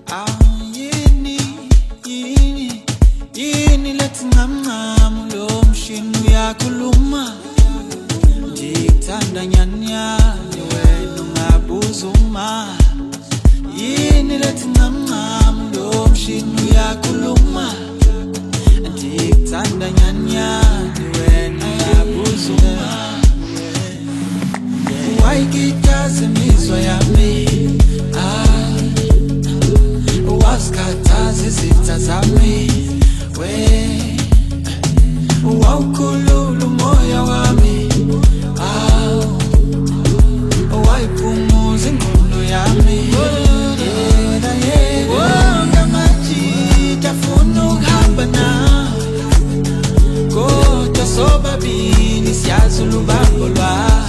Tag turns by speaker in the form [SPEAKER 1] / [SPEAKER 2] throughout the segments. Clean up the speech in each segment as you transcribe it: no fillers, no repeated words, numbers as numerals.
[SPEAKER 1] Yini, yini, yini lethi ncamncam lo mshini uyakhuluma. Ndikuthanda nyanyani wena ungabuza uma. Yini lethi ncamncam lo mshini uyakhuluma. Ndikuthanda nyanyani wena ungabuza uma. Wayikitaza imizwa yami, wasikhathaza izitha zami, wawukhulula umoya wami, wayiphumuza ingqondo yami. Ngamajita afuna ukuhamba nawe, kodwa sobabili siyazi ulubambo lwabo.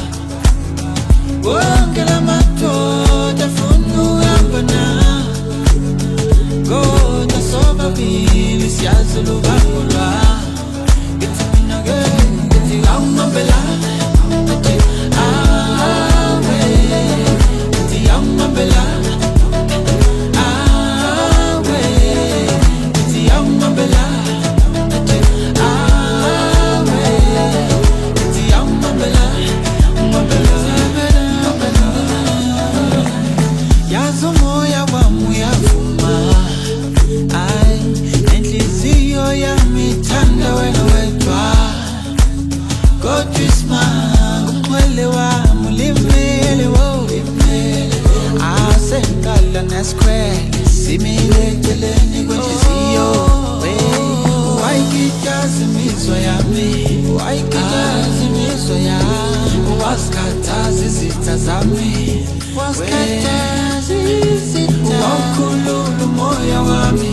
[SPEAKER 1] Wonke lamadoda afuna ukuhamba nawe, kodwa sobabili siyazi ulubambo lwabo. Ngithi mina-ke, ngithi awungihambela, ngithi awe, ngithi awungihambela, awe, ngithi awungihambela, ngithi awe, ngithi awungihambela, ungihambela. Yazi umoya wami uyavuma, nenhliziyo yami ithanda wena wedwa, kodwa isimanga umxhwele wami ulimele, ulimele. Sengiqala nesikhwele simile eceleni kwenhliziyo, wayikitaza imizwa yami, wayikitaza imizwa yami, wasikhathaza izitha zami, wasikhathaza izitha, wawukhulula umoya wami.